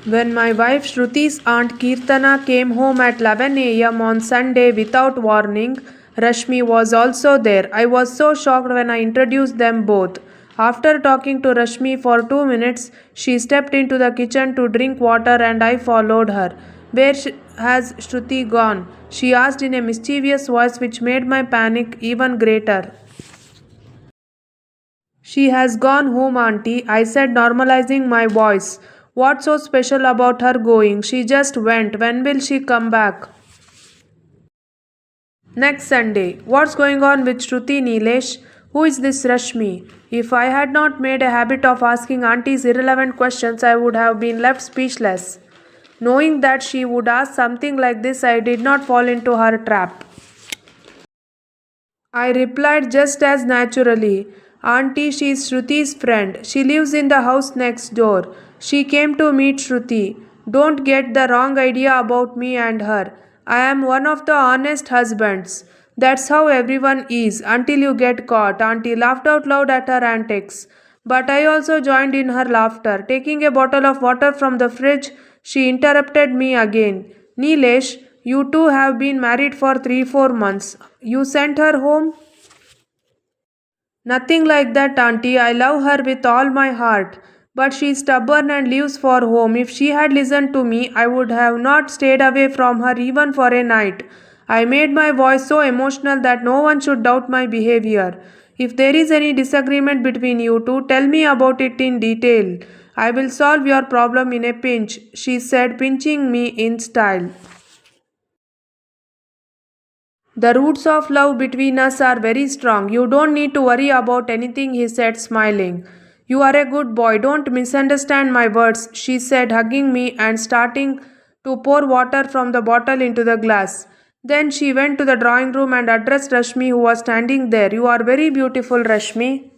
When my wife Shruti's aunt Kirtana came home at 11 a.m. on Sunday without warning, Rashmi was also there. I was so shocked when I introduced them both. After talking to Rashmi for 2 minutes, she stepped into the kitchen to drink water and I followed her. Has Shruti gone? She asked in a mischievous voice which made my panic even greater. She has gone home, auntie, I said, normalizing my voice. What's so special about her going? She just went. When will she come back? Next Sunday. What's going on with Shruti Nilesh? Who is this Rashmi? If I had not made a habit of asking aunties irrelevant questions, I would have been left speechless. Knowing that she would ask something like this, I did not fall into her trap. I replied just as naturally. Auntie, she is Shruti's friend. She lives in the house next door. She came to meet Shruti. Don't get the wrong idea about me and her. I am one of the honest husbands. That's how everyone is until you get caught. Auntie laughed out loud at her antics. But I also joined in her laughter. Taking a bottle of water from the fridge, she interrupted me again. Nilesh, you two have been married for 3 4 months. You sent her home? Nothing like that, auntie. I love her with all my heart. But she's stubborn and leaves for home. If she had listened to me, I would have not stayed away from her even for a night. I made my voice so emotional that no one should doubt my behavior. If there is any disagreement between you two, tell me about it in detail. I will solve your problem in a pinch, she said, pinching me in style. The roots of love between us are very strong. You don't need to worry about anything, he said, smiling. You are a good boy. Don't misunderstand my words, she said, hugging me and starting to pour water from the bottle into the glass. Then she went to the drawing room and addressed Rashmi, who was standing there. You are very beautiful, Rashmi.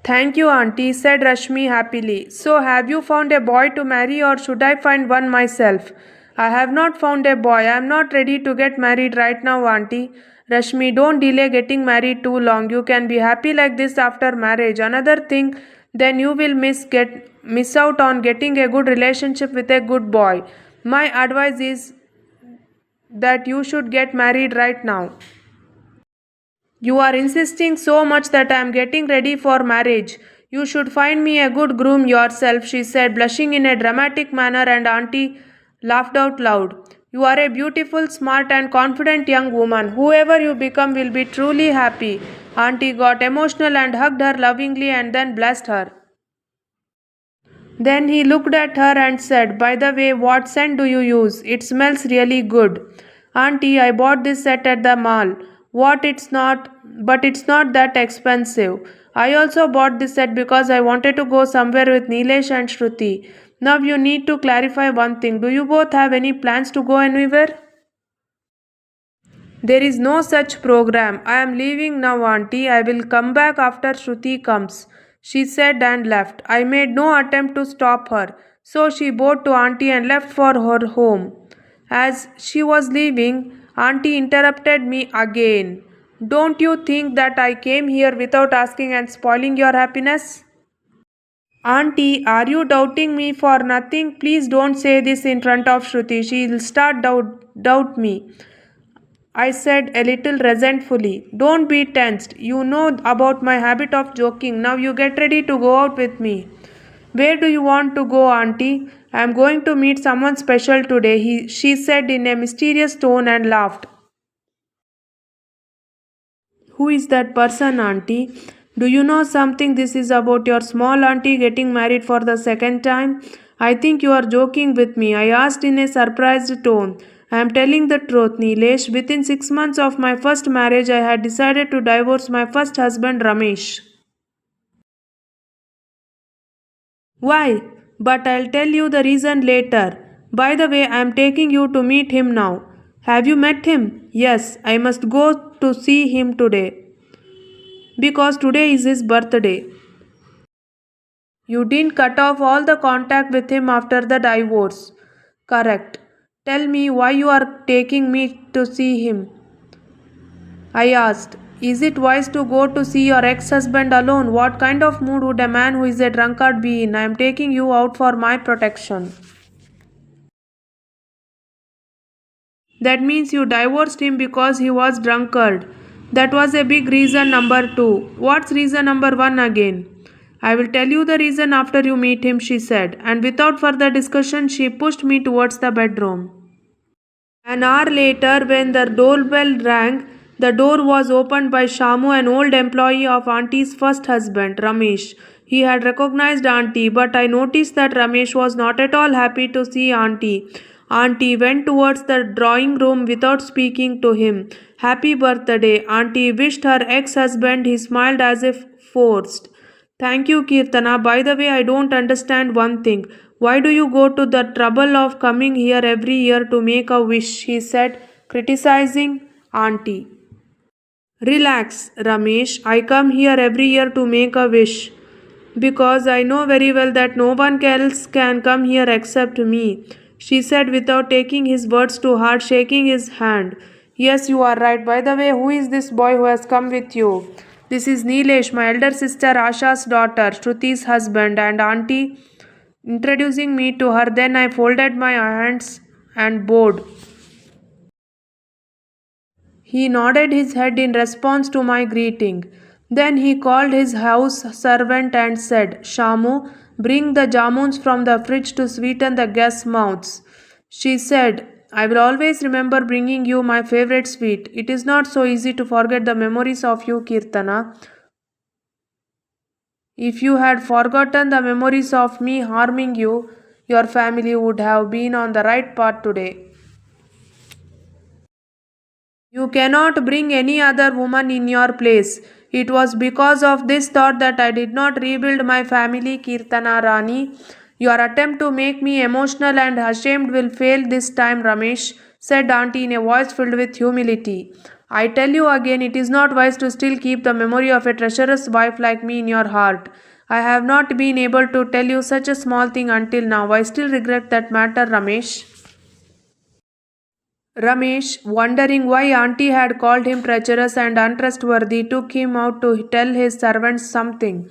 Thank you, auntie, said Rashmi happily. So, have you found a boy to marry, or should I find one myself? I have not found a boy. I am not ready to get married right now, auntie. Rashmi, don't delay getting married too long. You can be happy like this after marriage. Another thing, then you will miss out on getting a good relationship with a good boy. My advice is that you should get married right now. You are insisting so much that I am getting ready for marriage. You should find me a good groom yourself, she said, blushing in a dramatic manner, and auntie laughed out loud. You are a beautiful, smart, and confident young woman. Whoever you become will be truly happy. Auntie got emotional and hugged her lovingly and then blessed her. Then he looked at her and said, by the way, what scent do you use? It smells really good. Auntie, I bought this set at the mall. What but it's not that expensive. I also bought this set because I wanted to go somewhere with Nilesh and Shruti. Now you need to clarify one thing. Do you both have any plans to go anywhere? There is no such program. I am leaving now, auntie. I will come back after Shruti comes, she said and left. I made no attempt to stop her, so she bowed to auntie and left for her home. As she was leaving, auntie interrupted me again. Don't you think that I came here without asking and spoiling your happiness? Auntie, are you doubting me for nothing? Please don't say this in front of Shruti. She'll start doubt me, I said a little resentfully. Don't be tensed. You know about my habit of joking. Now you get ready to go out with me. Where do you want to go, auntie? I am going to meet someone special today, she said in a mysterious tone and laughed. Who is that person, auntie? Do you know something? This is about your small auntie getting married for the second time. I think you are joking with me, I asked in a surprised tone. I am telling the truth, Nilesh. Within 6 months of my first marriage, I had decided to divorce my first husband, Ramesh. Why? But I'll tell you the reason later. By the way, I am taking you to meet him now. Have you met him? Yes, I must go to see him today because today is his birthday. You didn't cut off all the contact with him after the divorce. Correct. Tell me why you are taking me to see him, I asked. Is it wise to go to see your ex-husband alone? What kind of mood would a man who is a drunkard be in? I am taking you out for my protection. That means you divorced him because he was drunkard. That was a big reason number 2. What's reason number 1 again? I will tell you the reason after you meet him, she said, and without further discussion, she pushed me towards the bedroom. An hour later, when the doorbell rang, the door was opened by Shamu, an old employee of Auntie's first husband, Ramesh. He had recognized Auntie, but I noticed that Ramesh was not at all happy to see Auntie. Auntie went towards the drawing room without speaking to him. Happy birthday, Auntie wished her ex-husband. He smiled as if forced. Thank you, Kirtana. By the way, I don't understand one thing. Why do you go to the trouble of coming here every year to make a wish? She said, criticizing Auntie. Relax, Ramesh. I come here every year to make a wish. Because I know very well that no one else can come here except me, she said without taking his words to heart, shaking his hand. Yes, you are right. By the way, who is this boy who has come with you? This is Neelesh, my elder sister Asha's daughter, Shruti's husband, and auntie. Introducing me to her, then I folded my hands and bowed. He nodded his head in response to my greeting. Then he called his house servant and said, Shamu, bring the jamuns from the fridge to sweeten the guests' mouths. She said, I will always remember bringing you my favorite sweet. It is not so easy to forget the memories of you, Kirtana. If you had forgotten the memories of me harming you, your family would have been on the right path today. You cannot bring any other woman in your place. It was because of this thought that I did not rebuild my family, Kirtana Rani. Your attempt to make me emotional and ashamed will fail this time, Ramesh, said Auntie in a voice filled with humility. I tell you again, it is not wise to still keep the memory of a treacherous wife like me in your heart. I have not been able to tell you such a small thing until now. I still regret that matter, Ramesh. Ramesh, wondering why Auntie had called him treacherous and untrustworthy, took him out to tell his servants something.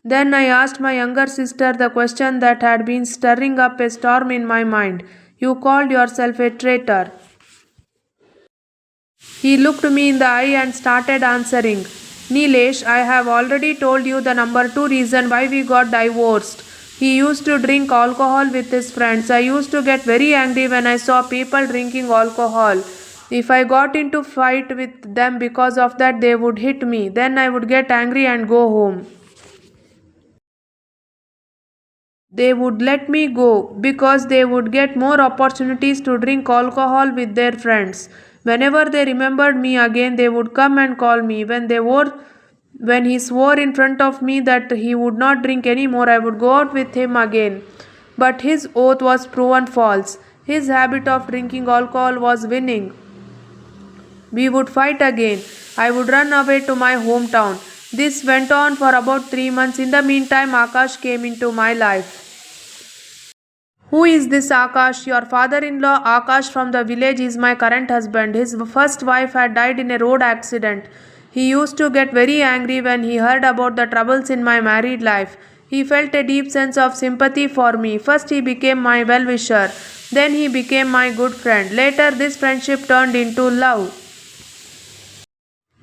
Then I asked my younger sister the question that had been stirring up a storm in my mind. You called yourself a traitor. He looked me in the eye and started answering. Nilesh, I have already told you the number 2 reason why we got divorced. He used to drink alcohol with his friends. I used to get very angry when I saw people drinking alcohol. If I got into fight with them because of that, they would hit me. Then I would get angry and go home. They would let me go because they would get more opportunities to drink alcohol with their friends. Whenever they remembered me again, they would come and call me. When he swore in front of me that he would not drink anymore, I would go out with him again. But his oath was proven false. His habit of drinking alcohol was winning. We would fight again. I would run away to my hometown. This went on for about 3 months. In the meantime, Akash came into my life. Who is this Akash? Your father in law, Akash from the village, is my current husband. His first wife had died in a road accident. He used to get very angry when he heard about the troubles in my married life. He felt a deep sense of sympathy for me. First, he became my well wisher. Then, he became my good friend. Later, this friendship turned into love.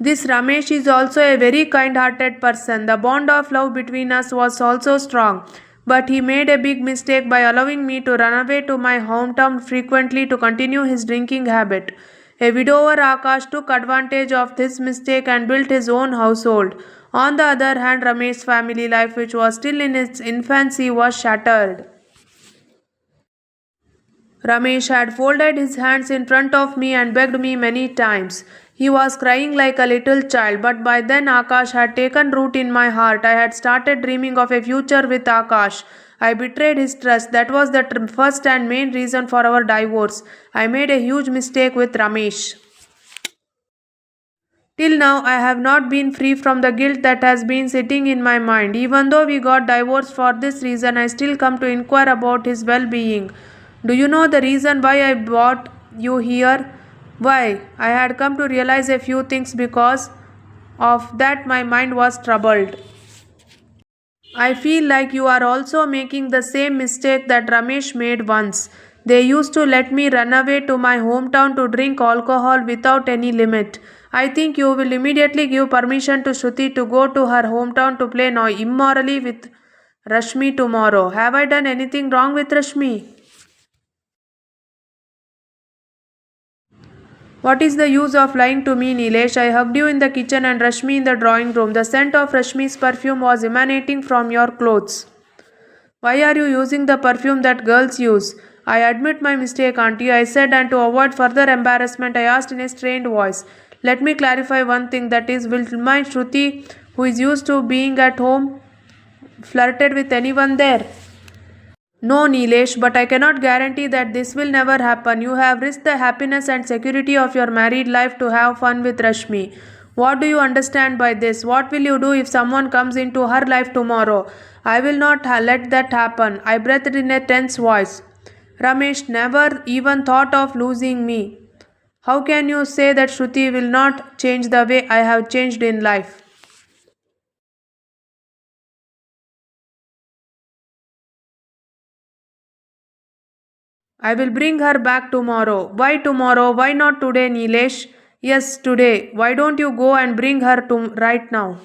This Ramesh is also a very kind hearted person. The bond of love between us was also strong. But he made a big mistake by allowing me to run away to my hometown frequently to continue his drinking habit. A widower Akash took advantage of this mistake and built his own household. On the other hand, Ramesh's family life, which was still in its infancy, was shattered. Ramesh had folded his hands in front of me and begged me many times. He was crying like a little child, but by then Akash had taken root in my heart. I had started dreaming of a future with Akash. I betrayed his trust. That was the first and main reason for our divorce. I made a huge mistake with Ramesh. Till now, I have not been free from the guilt that has been sitting in my mind. Even though we got divorced for this reason, I still come to inquire about his well being. Do you know the reason why I brought you here? Why? I had come to realize a few things because of that my mind was troubled. I feel like you are also making the same mistake that Ramesh made once. They used to let me run away to my hometown to drink alcohol without any limit. I think you will immediately give permission to Shruti to go to her hometown to play now immorally with Rashmi tomorrow. Have I done anything wrong with Rashmi? What is the use of lying to me, Nilesh? I hugged you in the kitchen and Rashmi in the drawing room. The scent of Rashmi's perfume was emanating from your clothes. Why are you using the perfume that girls use? I admit my mistake, auntie, I said, and to avoid further embarrassment, I asked in a strained voice. Let me clarify one thing, that is, will my Shruti, who is used to being at home, flirted with anyone there? No, Nilesh, but I cannot guarantee that this will never happen. You have risked the happiness and security of your married life to have fun with Rashmi. What do you understand by this? What will you do if someone comes into her life tomorrow? I will not let that happen. I breathed in a tense voice. Ramesh never even thought of losing me. How can you say that Shruti will not change the way I have changed in life? I will bring her back tomorrow. Why tomorrow? Why not today, Nilesh? Yes, today. Why don't you go and bring her to right now?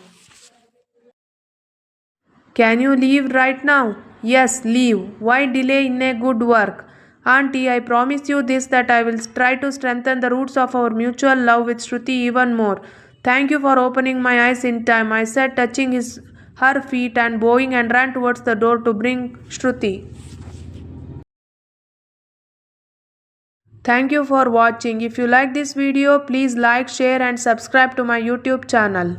Can you leave right now? Yes, leave. Why delay in a good work? Auntie, I promise you this, that I will try to strengthen the roots of our mutual love with Shruti even more. Thank you for opening my eyes in time, I said, touching her feet and bowing, and ran towards the door to bring Shruti. Thank you for watching. If you like this video, please like, share and subscribe to my YouTube channel.